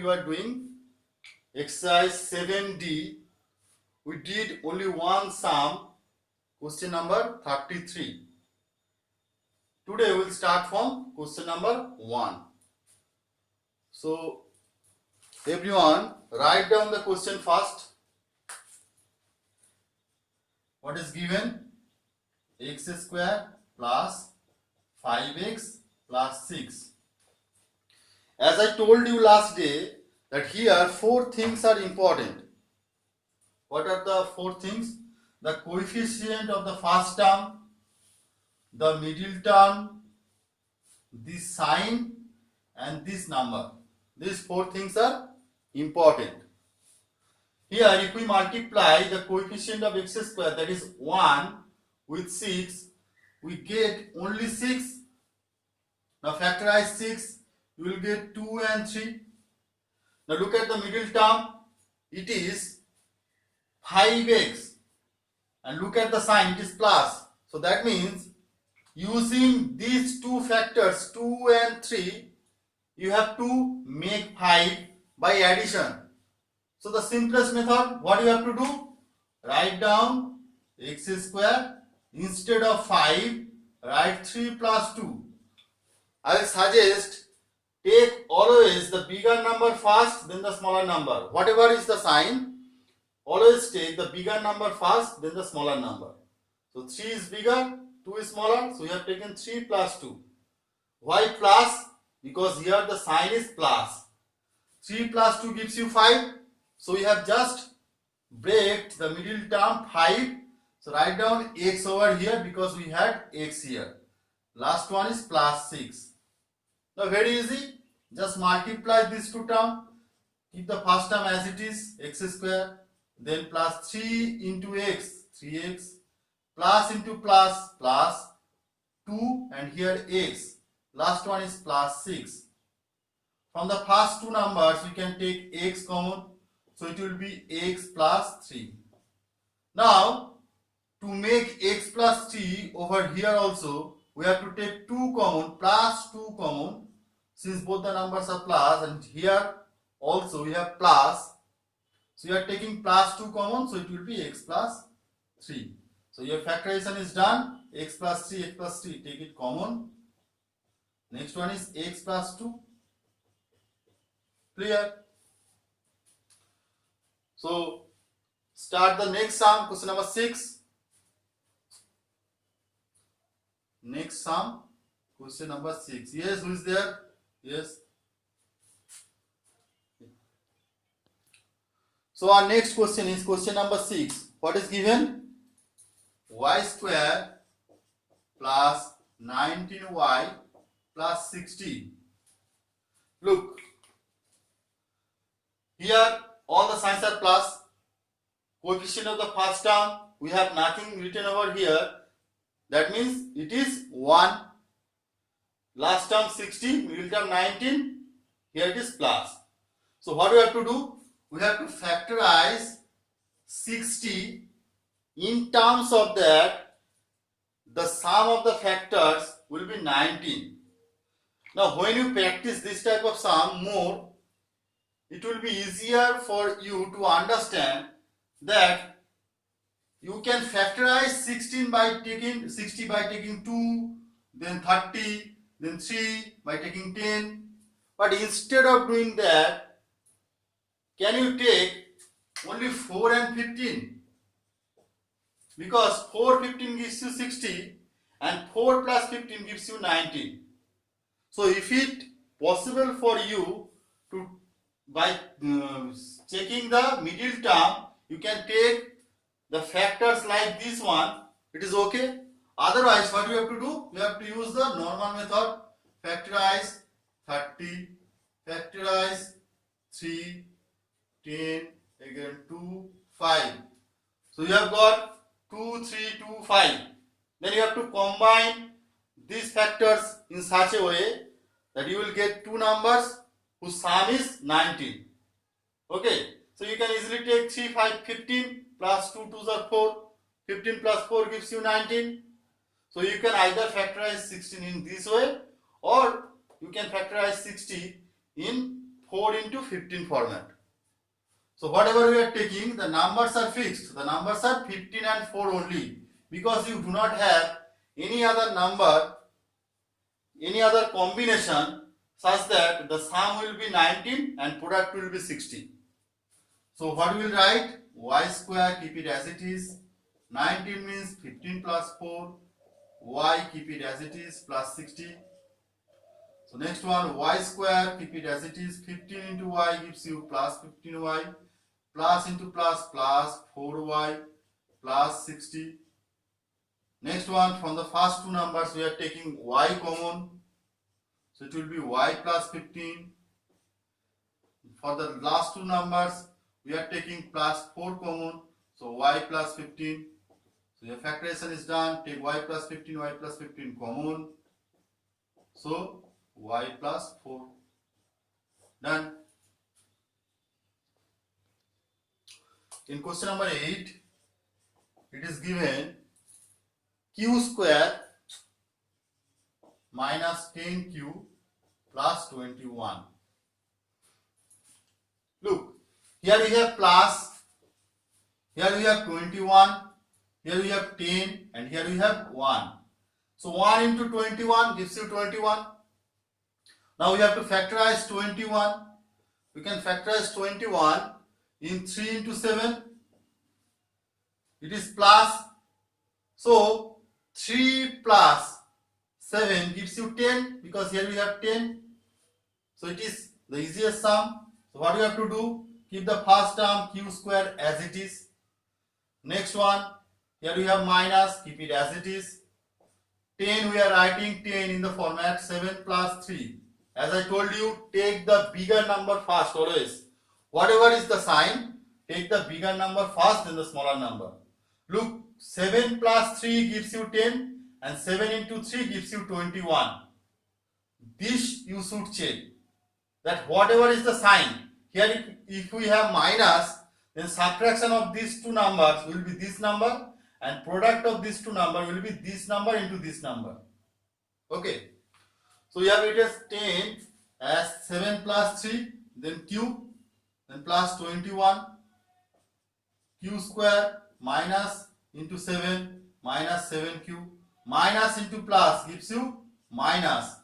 you are doing exercise 7D. We did only one sum, question number 33. Today we will start from question number 1. So everyone, write down the question first. What is given? X square plus 5x plus 6. As I told you last day that here 4 things are important. What are the 4 things? The coefficient of the first term, the middle term, this sign and this number. These 4 things are important. Here if we multiply the coefficient of x square, that is 1, with 6, we get only 6. Now factorize 6, you will get 2 and 3. Now look at the middle term, it is 5x, and look at the sign, it is plus. So that means using these two factors 2 and 3, you have to make 5 by addition. So the simplest method, what you have to do? Write down x square, instead of 5, write 3 plus 2. I will suggest take always the bigger number first, then the smaller number. Whatever is the sign, always take the bigger number first, then the smaller number. So 3 is bigger, 2 is smaller, so you have taken 3 plus 2. Why plus? Because here the sign is plus. 3 plus 2 gives you 5. So we have just break the middle term 5. So write down x over here because we had x here. Last one is plus 6. Now very easy. Just multiply these two terms. Keep the first term as it is, x square. Then plus 3 into x, 3x. Plus into plus, plus 2, and here x. Last one is plus 6. From the first two numbers, we can take x common. So it will be x plus 3. Now, to make x plus 3 over here also, we have to take 2 common, plus 2 common, since both the numbers are plus, and here also we have plus. So you are taking plus 2 common, so it will be x plus 3. So your factorization is done. X plus 3, take it common. Next one is x plus 2. Clear? So start the next sum, question number 6. Next sum, question number 6. Yes, who is there? Yes. So our next question is question number 6. What is given? Y square plus 19y plus 16. Look, here all the signs are plus. Coefficient of the first term, we have nothing written over here. That means it is 1. Last term 16, middle term 19. Here it is plus. So what we have to do? We have to factorize 60. In terms of that, the sum of the factors will be 19. Now when you practice this type of sum more, it will be easier for you to understand that you can factorize 60 by taking 2, then 30, then 3 by taking 10. But instead of doing that, can you take only 4 and 15? Because 4 15 gives you 60 and 4 plus 15 gives you 19. So if it possible for you to, by checking the middle term, you can take the factors like this one, it is okay. Otherwise, what you have to do? You have to use the normal method. Factorize 30, factorize 3, 10, again 2, 5. So you have got 2, 3, 2, 5. Then you have to combine these factors in such a way that you will get two numbers whose sum is 19. Okay, so you can easily take 3, 5, 15 plus 2, 2s are 4. 15 plus 4 gives you 19. So you can either factorize 16 in this way, or you can factorize 60 in 4 into 15 format. So whatever we are taking, the numbers are fixed. The numbers are 15 and 4 only, because you do not have any other number, any other combination such that the sum will be 19 and product will be 16. So what we will write? Y square, keep it as it is. 19 means 15 plus 4. Y, keep it as it is, plus 60. So next one, y square, keep it as it is. 15 into y gives you plus 15y. Plus into plus, plus 4y, plus 60. Next one, from the first two numbers we are taking y common. So it will be y plus 15. For the last two numbers we are taking plus 4 common. So y plus 15. So your factorization is done. Take y plus 15 common. So y plus 4. Done. In question number 8, it is given q square minus 10q plus 21. Look, here we have plus, here we have 21, here we have 10, and here we have 1. So 1 into 21 gives you 21. Now we have to factorize 21. We can factorize 21 in 3 into 7. It is plus. So 3 plus 7 gives you 10, because here we have 10. So it is the easiest sum. So what you have to do? Keep the first term q square as it is. Next one, here we have minus, keep it as it is. 10, we are writing 10 in the format 7 plus 3. As I told you, take the bigger number first always. Whatever is the sign, take the bigger number first, then the smaller number. Look, 7 plus 3 gives you 10, and 7 into 3 gives you 21. This you should check, that whatever is the sign, here if we have minus, then subtraction of these two numbers will be this number, and product of these two numbers will be this number into this number. Okay. So we have it as 10 as 7 plus 3, then q, then plus 21, q square minus into 7 minus 7q, minus into plus gives you minus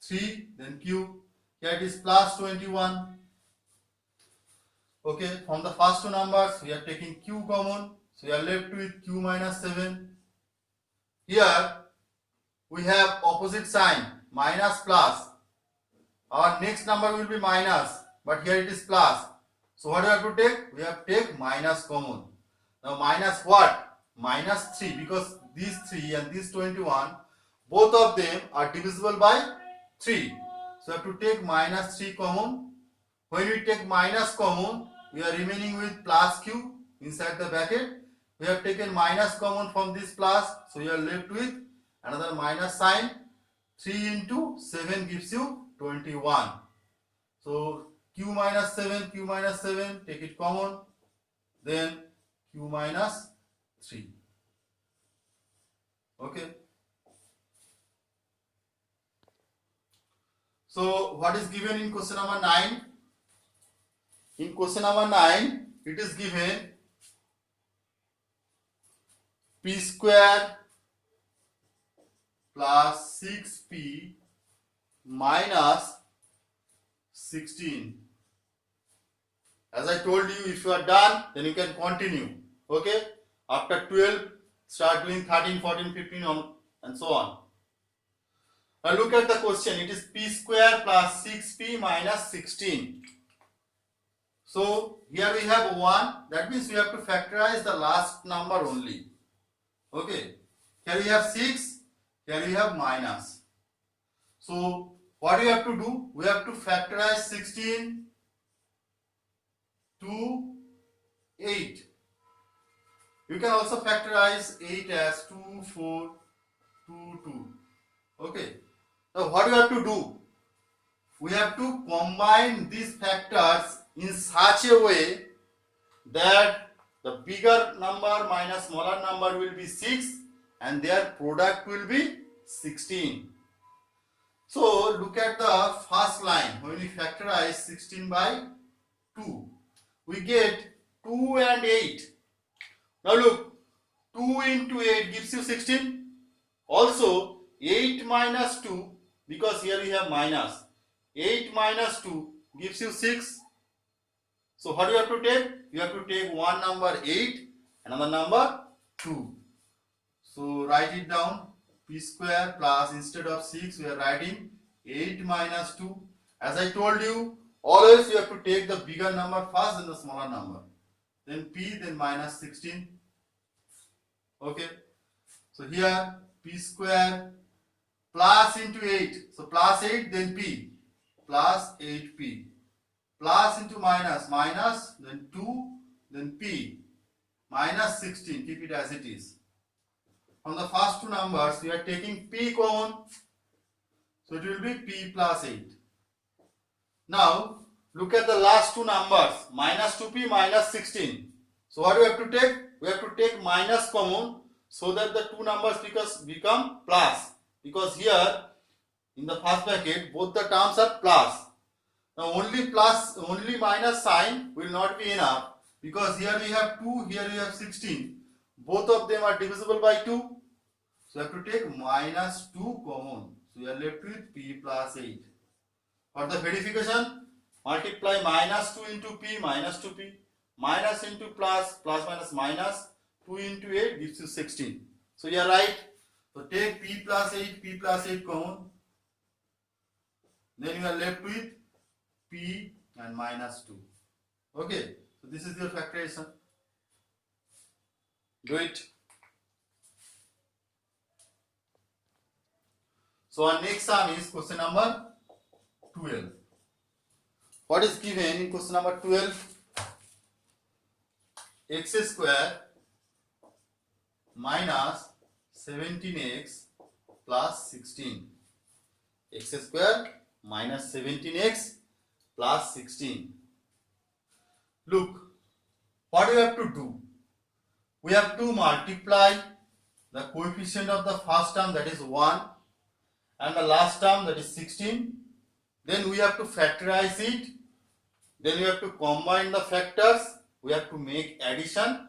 3, then q, here it is plus 21. Okay, from the first two numbers we are taking q common, so we are left with q minus 7. Here we have opposite sign, minus plus. Our next number will be minus, but here it is plus. So what do we have to take? We have to take minus common. Now minus what? Minus 3, because these 3 and this 21, both of them are divisible by 3. So we have to take minus 3 common. When we take minus common, we are remaining with plus q inside the bracket. We have taken minus common from this plus, so we are left with another minus sign. 3 into 7 gives you 21. So q minus 7, take it common, then q minus 3. Okay. So what is given in question number 9? In question number 9, it is given p square plus 6p minus 16. As I told you, if you are done, then you can continue. Okay? After 12, start doing 13, 14, 15 on, and so on. Now look at the question. It is p square plus 6p minus 16. So here we have 1. That means we have to factorize the last number only. Okay. Here we have 6. Here we have minus. So what we have to do? We have to factorize 16 to 8. You can also factorize 8 as 2, 4, 2, 2. Okay. Now what do you have to do? We have to combine these factors in such a way that the bigger number minus smaller number will be 6 and their product will be 16. So look at the first line. When we factorize 16 by 2, we get 2 and 8. Now look, 2 into 8 gives you 16. Also 8 minus 2, because here we have minus, 8 minus 2 gives you 6. So what you have to take? You have to take one number 8, another number 2. So write it down. P square plus, instead of 6 we are writing 8 minus 2. As I told you, always you have to take the bigger number first and the smaller number. Then P, then minus 16. Okay. So here P square plus into 8. So plus 8, then P, plus 8P. Plus into minus, minus, then 2, then P, minus 16. Keep it as it is. From the first two numbers, we are taking P common. So it will be P plus 8. Now, look at the last two numbers, minus 2P, minus 16. So what do we have to take? We have to take minus common so that the two numbers become plus. Because here, in the first bracket, both the terms are plus. Now only minus sign will not be enough, because here we have 2, here we have 16. Both of them are divisible by 2. So you have to take minus 2 common. So you are left with P plus 8. For the verification, multiply minus 2 into P, minus 2P. Minus into plus, plus minus minus. 2 into 8 gives you 16. So you are right. So take P plus 8 common. Then you are left with P and minus 2. Okay. So this is your factorization. Do it. So our next sum is question number 12. What is given in question number 12? X square minus 17x plus 16. X square minus 17x plus 16. Look, what we have to do? We have to multiply the coefficient of the first term, that is 1, and the last term, that is 16. Then we have to factorize it. Then we have to combine the factors. We have to make addition,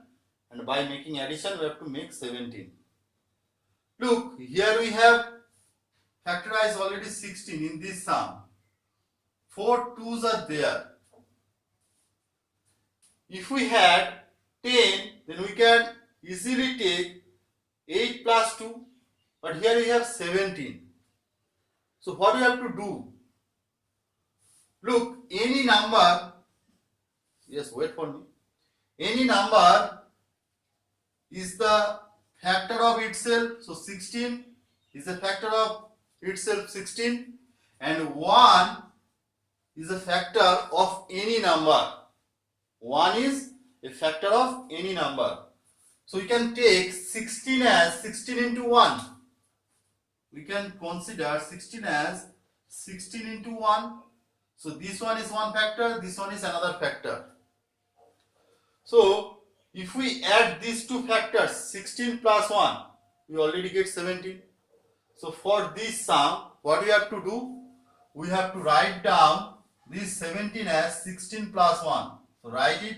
and by making addition we have to make 17. Look, here we have factorized already 16 in this sum. 4 2's are there. If we had 10, then we can easily take 8 plus 2, but here we have 17. So what we have to do? Look, any number, yes, wait for me. Any number is the factor of itself. So 16 is a factor of itself, 16, and 1 is a factor of any number. 1 is a factor of any number. So you can take 16 as 16 into 1. We can consider 16 as 16 into 1. So this one is one factor, this one is another factor. So if we add these two factors, 16 plus 1, we already get 17. So for this sum, what we have to do? We have to write down this 17 as 16 plus 1. So write it,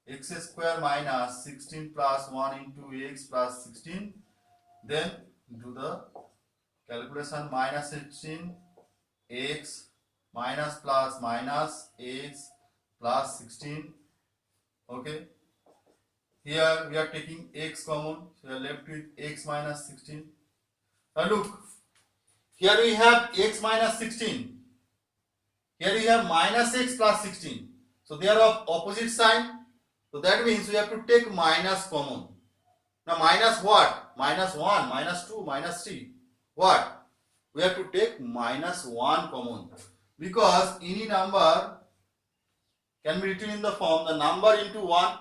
x square minus 16 plus 1 into x plus 16. Then do the calculation, minus 16 x minus plus minus x plus 16. Okay. Here we are taking x common, so we are left with x minus 16. Now look, here we have x minus 16. Here we have minus x plus 16. So they are of opposite sign. So that means we have to take minus common. Now minus what? Minus 1, minus 2, minus 3. What? We have to take minus 1 common. Because any number can be written in the form the number into 1.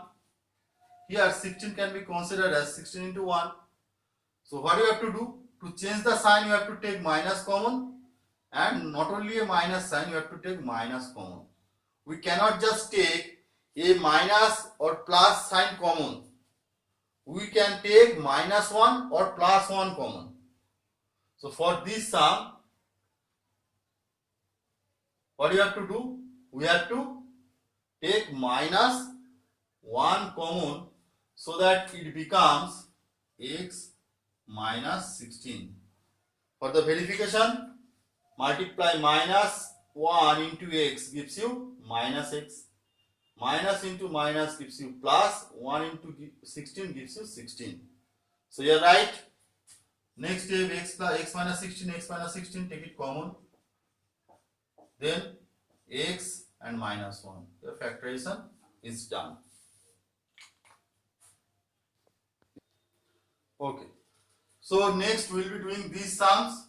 Here 16 can be considered as 16 into 1. So what you have to do? To change the sign, you have to take minus common, and not only a minus sign, you have to take minus common. We cannot just take a minus or plus sign common. We can take minus 1 or plus 1 common. So for this sum, what do you have to do? We have to take minus 1 common so that it becomes x minus 16. For the verification, multiply minus 1 into x gives you minus x. Minus into minus gives you plus, 1 into 16 gives you 16. So you are right. Next step, x minus 16, take it common. Then x and minus 1. Your factorization is done. Okay. So next we will be doing these sums.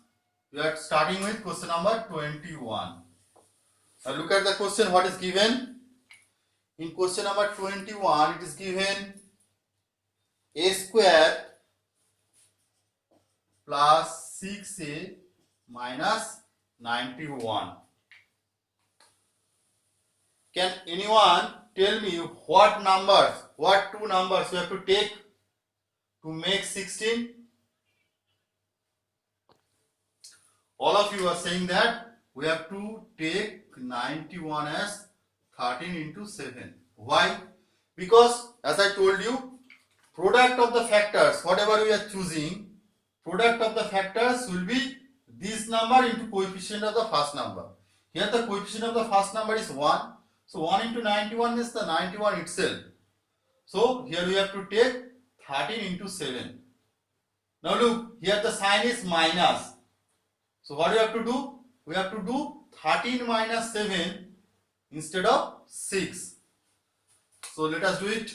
We are starting with question number 21. Now look at the question, what is given. In question number 21, it is given a square plus 6a minus 91. Can anyone tell me what numbers, what two numbers you have to take to make 16? All of you are saying that we have to take 91 as 13 into 7. Why? Because as I told you, product of the factors, whatever we are choosing, product of the factors will be this number into coefficient of the first number. Here the coefficient of the first number is 1. So 1 into 91 is the 91 itself. So here we have to take 13 into 7. Now look, here the sign is minus. So what do you have to do? We have to do 13 minus 7 instead of 6. So let us do it.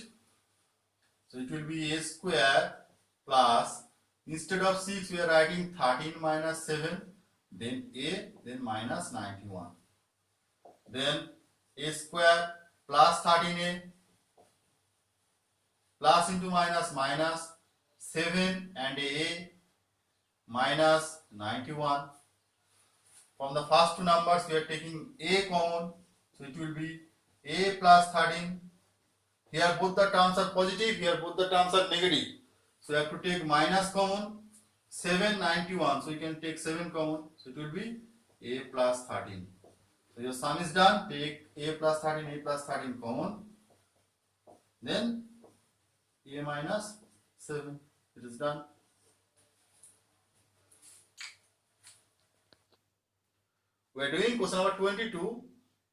So it will be a square plus, instead of 6 we are writing 13 minus 7, then a, then minus 91. Then a square plus 13a plus into minus minus 7 and a minus 91. From the first two numbers we are taking a common, so it will be a plus 13. Here both the terms are positive, here both the terms are negative. So you have to take minus common, 7 91, so you can take 7 common, so it will be a plus 13. So your sum is done, take a plus 13 common, then a minus 7, it is done. We are doing question number 22.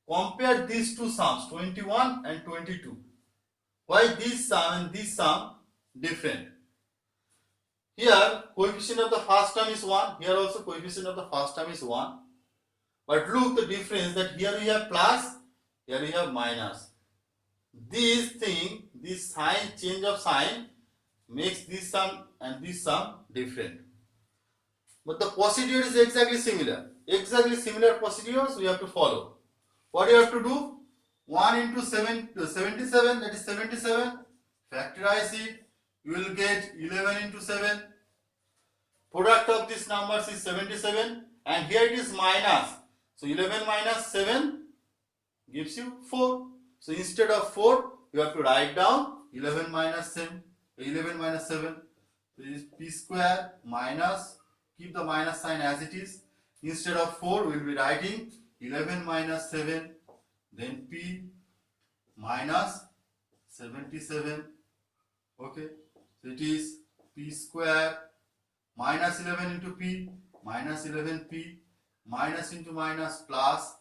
Compare these two sums, 21 and 22. Why this sum and this sum different? Here coefficient of the first term is 1, here also coefficient of the first term is 1. But look the difference, that here we have plus, here we have minus. This thing, this sign, change of sign makes this sum and this sum different. But the procedure is exactly similar. Exactly similar procedures we have to follow. What you have to do? 1 into 77, that is 77. Factorize it. You will get 11 into 7. Product of these numbers is 77. And here it is minus. So 11 minus 7 gives you 4. So instead of 4, you have to write down 11 minus 7. 11 minus 7. So it is p square minus, keep the minus sign as it is. Instead of 4, we will be writing 11 minus 7, then p minus 77. Okay, so it is p square minus 11 into p minus 11p minus into minus plus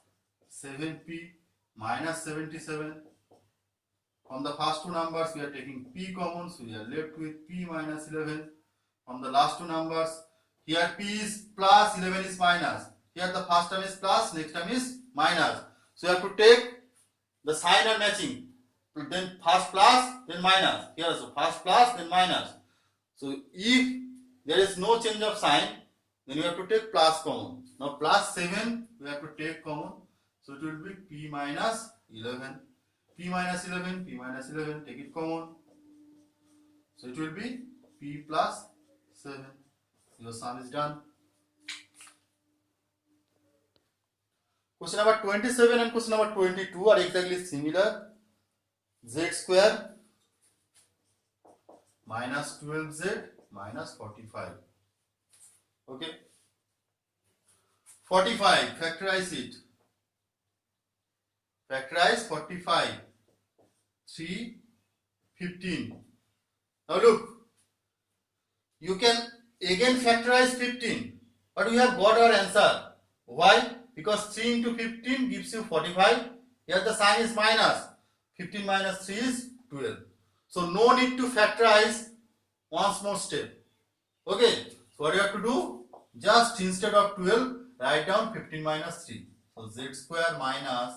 7p minus 77. From the first two numbers we are taking p common, so we are left with p minus 11. From the last two numbers, here p is plus, 11 is minus. Here the first term is plus, next term is minus. So you have to take the sign are matching. Then first plus, then minus. Here also first plus, then minus. So if there is no change of sign, then you have to take plus common. Now plus 7 we have to take common. So it will be p minus 11. P minus 11, p minus 11, take it common. So it will be p plus 7. Your sum is done. Question number 27 and question number 22 are exactly similar. Z square minus 12z minus 45. Okay. 45, factorize it. Factorize 45. 3, 15. Now look, you can again factorize 15, but we have got our answer. Why? Because 3 into 15 gives you 45. Here the sign is minus. 15 minus 3 is 12. So no need to factorize once more step. Okay, so what you have to do? Just instead of 12, write down 15 minus 3. So z square minus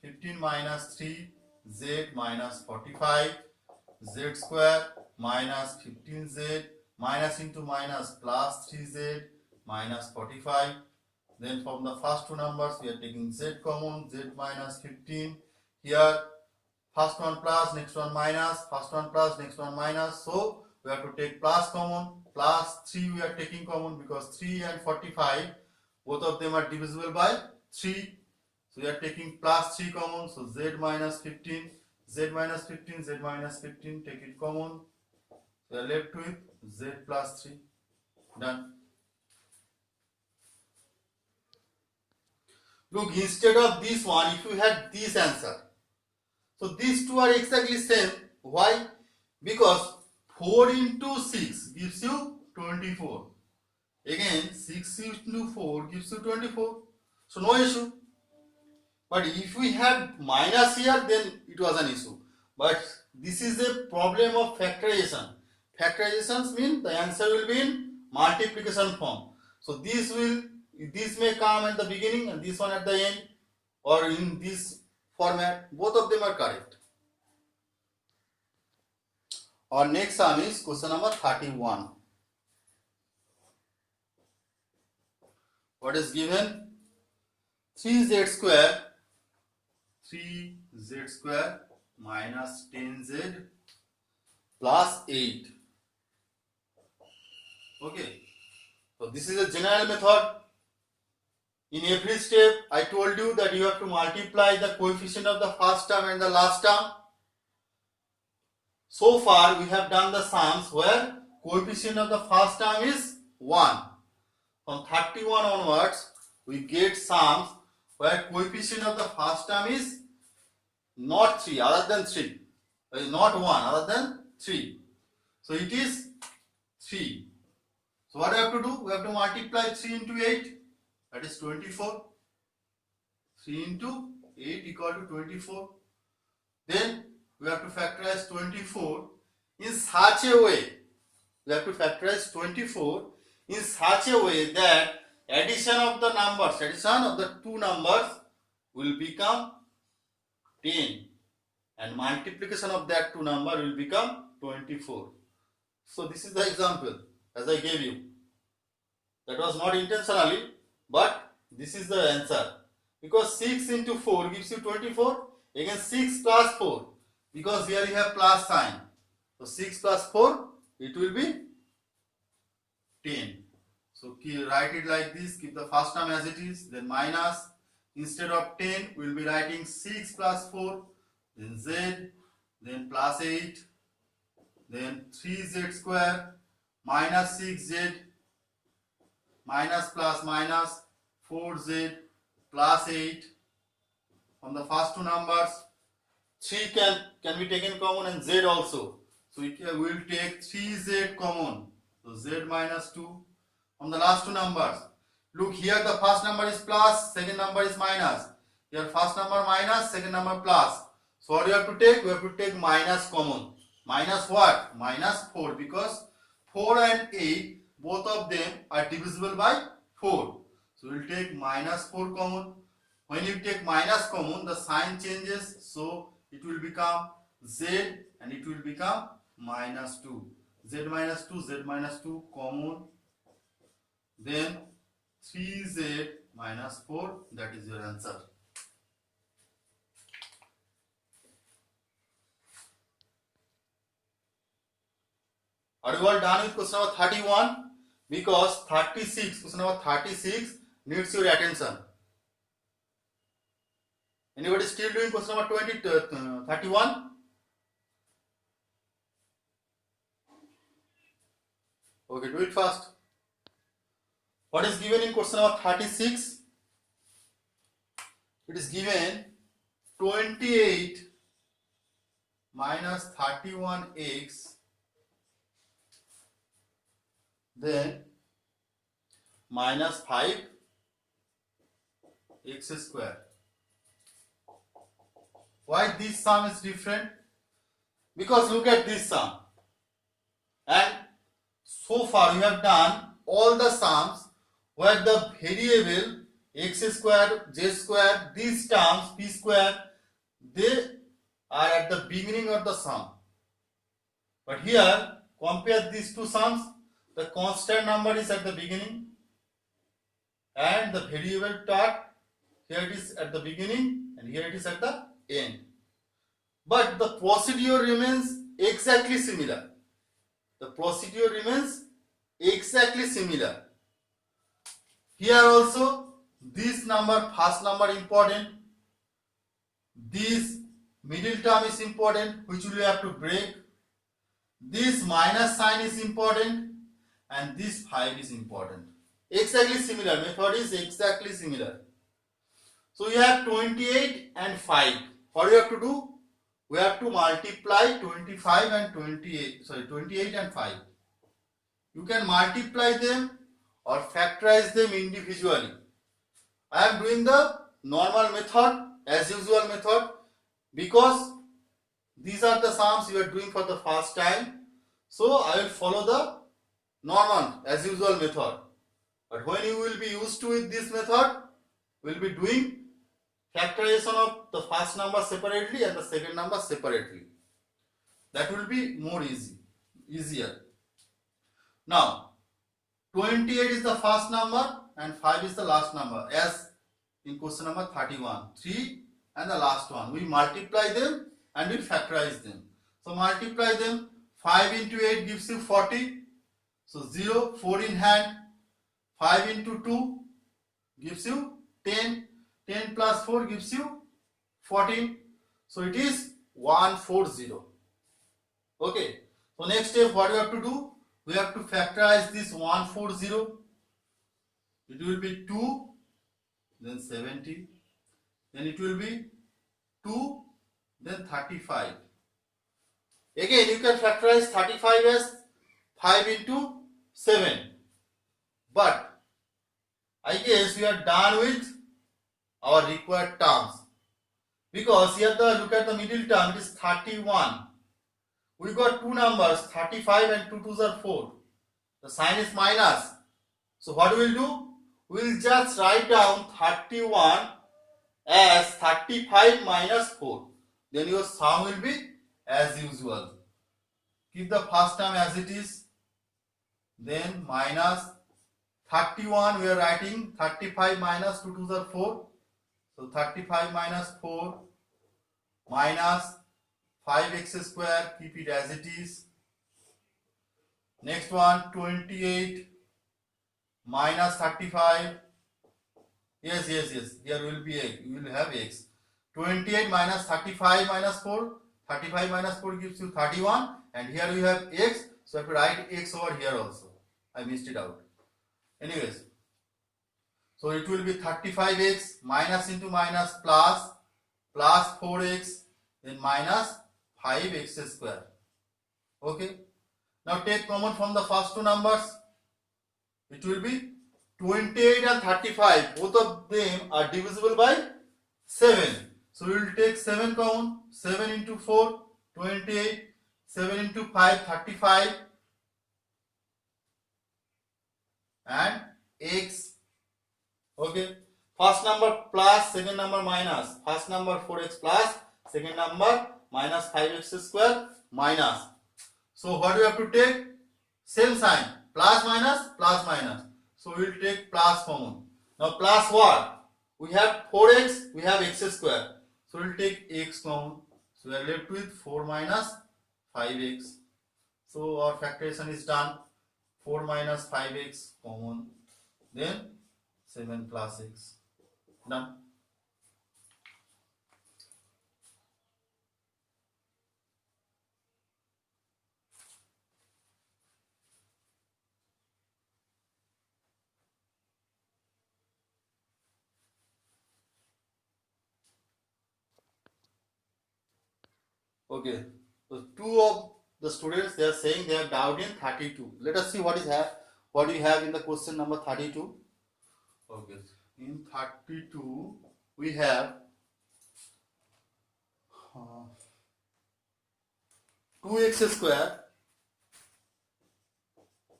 15 minus 3, z minus 45, z square minus 15z, minus into minus plus 3z minus 45. Then from the first two numbers we are taking z common, z minus 15. Here first one plus, next one minus, first one plus, next one minus. So we have to take plus common, plus 3 we are taking common because 3 and 45 both of them are divisible by 3. So we are taking plus 3 common, so z minus 15, z minus 15, z minus 15, take it common. We are left with z plus 3. Done. Look, instead of this one, if you had this answer, so these two are exactly same. Why? Because 4 into 6 gives you 24. Again, 6 into 4 gives you 24. So no issue. But if we had minus here, then it was an issue. But this is a problem of factorization. Factorizations mean the answer will be in multiplication form. So this may come at the beginning and this one at the end, or in this format. Both of them are correct. Our next sum is question number 31. What is given? 3z square minus 10z plus 8. Okay. So this is a general method. In every step, I told you that you have to multiply the coefficient of the first term and the last term. So far, we have done the sums where coefficient of the first term is 1. From 31 onwards, we get sums where coefficient of the first term is not 3, other than 3. Not 1, other than 3. So it is 3. So what do we have to do? We have to multiply 3 into 8. That is 24. 3 into 8 equal to 24. Then we have to factorize 24 in such a way. We have to factorize 24 in such a way that addition of the numbers, addition of the two numbers will become 10 and multiplication of that two number will become 24. So this is the example as I gave you. That was not intentionally, but this is the answer. Because 6 into 4 gives you 24. Again 6 plus 4. Because here you have plus sign. So 6 plus 4, it will be 10. So write it like this. Keep the first term as it is. Then minus. Instead of 10, we will be writing 6 plus 4. Then z. Then plus 8. Then 3z square. Minus 6z. Minus plus minus 4z plus 8. From the first two numbers, 3 can be taken common and z also. So we will take 3z common. So z minus 2. From the last two numbers, look here the first number is plus, second number is minus. Here first number minus, second number plus. So what you have to take? We have to take minus common. Minus what? Minus 4, because 4 and 8 both of them are divisible by 4. So we will take minus 4 common. When you take minus common, the sign changes. So it will become z and it will become minus 2. Z minus 2 common. Then 3z minus 4, that is your answer. Are you all done with question number 31? Because 36, question number 36 needs your attention. Anybody still doing question number 31? Okay, do it fast. What is given in question number 36? It is given 28 minus 31x, then minus 5x square. Why this sum is different? Because look at this sum, and so far we have done all the sums where the variable x square, j square, these terms p square, they are at the beginning of the sum. But here, compare these two sums, the constant number is at the beginning and the variable part, here it is at the beginning and here it is at the end. But the procedure remains exactly similar. The procedure remains exactly similar. Here also, this number, first number important, this middle term is important, which we have to break. This minus sign is important and this 5 is important. Exactly similar, method is exactly similar. So you have 28 and 5. What do you have to do? We have to multiply 25 and 28 and 5. You can multiply them or factorize them individually. I am doing the normal method, as usual method, because these are the sums you are doing for the first time. So I will follow the normal, as usual method. But when you will be used to with this method, we will be doing factorization of the first number separately and the second number separately. That will be more easier. Now, 28 is the first number and 5 is the last number, as in question number 31. 3 and the last one. We multiply them and we factorize them. So multiply them. 5 into 8 gives you 40. So 0, 4 in hand. 5 into 2 gives you 10. 10 plus 4 gives you 14. So it is 140. Okay. So next step, what we have to do? We have to factorize this 140. It will be 2, then 70. Then it will be 2, then 35. Again, you can factorize 35 as 5 into 7. But I guess we are done with our required terms. Because here look at the middle term, it is 31. We got two numbers, 35 and 2 2s are 4. The sign is minus. So what we will do? We will just write down 31 as 35 minus 4. Then your sum will be as usual. Keep the first term as it is. Then minus 31, we are writing 35 minus 2 2s are 4. So 35 minus 4 minus 5x square, keep it as it is. Next one, 28 minus 35. Yes. Here will be x. You will have x. 28 minus 35 minus 4. 35 minus 4 gives you 31. And here we have x. So I have to write x over here also. I missed it out. Anyways. So it will be 35x minus into minus plus 4x, then minus 5x square. Okay. Now take common from the first two numbers. It will be 28 and 35. Both of them are divisible by 7. So we will take 7 common. 7 into 4, 28. 7 into 5, 35. And x. Okay. First number plus, second number minus. First number 4x plus, second number minus 5x square minus. So what do you have to take? Same sign. Plus minus, plus minus. So we will take plus common. Now plus what? We have 4x, we have x square. So we will take x common. So we are left with 4 minus 5x. So our factorization is done. 4 minus 5x common. Then 7 plus x. Done. Okay, so two of the students, they are saying they have doubt in 32. Let us see what what we have in the question number 32. Okay, in 32 we have 2x square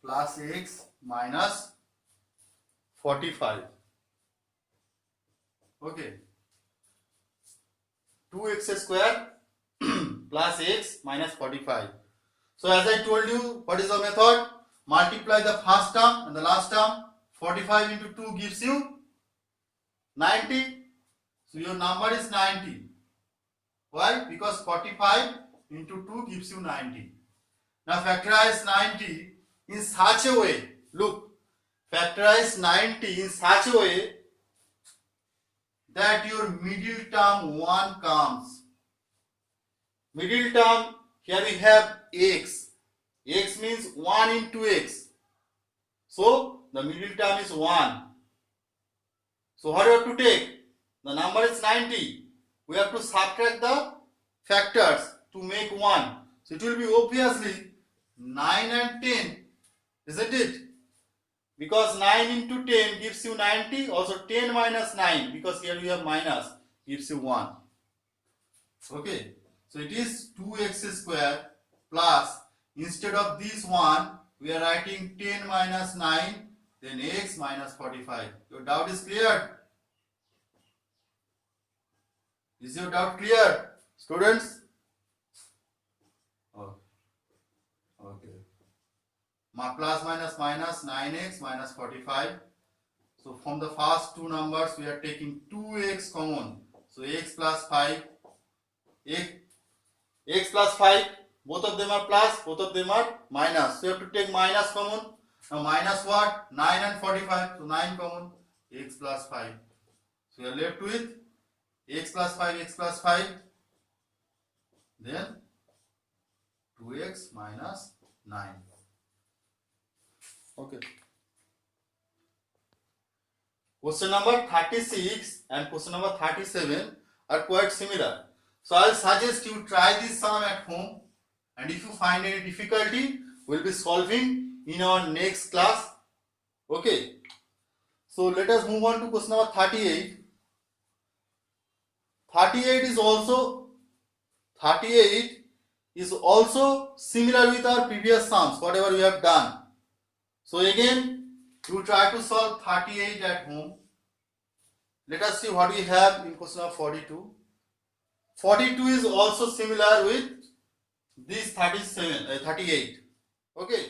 plus x minus 45. Okay, 2x square plus x minus 45. So as I told you, what is the method? Multiply the first term and the last term. 45 into 2 gives you 90. So your number is 90. Why? Because 45 into 2 gives you 90. Now factorize 90 in such a way. Look, factorize 90 in such a way that your middle term 1 comes. Middle term, here we have x. X means 1 into x. So the middle term is 1. So what do you have to take? The number is 90. We have to subtract the factors to make 1. So it will be obviously 9 and 10. Isn't it? Because 9 into 10 gives you 90. Also 10 minus 9, because here we have minus, gives you 1. Okay. So it is 2x square plus, instead of this 1, we are writing 10 minus 9, then x minus 45. Your doubt is clear? Is your doubt clear, students? Oh. Okay. Plus minus minus 9x minus 45. So from the first two numbers, we are taking 2x common. So x plus 5. X plus 5, both of them are plus, both of them are minus. So you have to take minus common. Now minus what? 9 and 45. So 9 common. X plus 5. So you are left with x plus 5, then 2x minus 9. Okay. Question number 36 and question number 37 are quite similar. So I will suggest you try this sum at home, and if you find any difficulty, we will be solving in our next class. Okay. So let us move on to question number 38. 38 is also similar with our previous sums, whatever we have done. So again, you try to solve 38 at home. Let us see what we have in question number 42. 42 is also similar with this 38. Okay.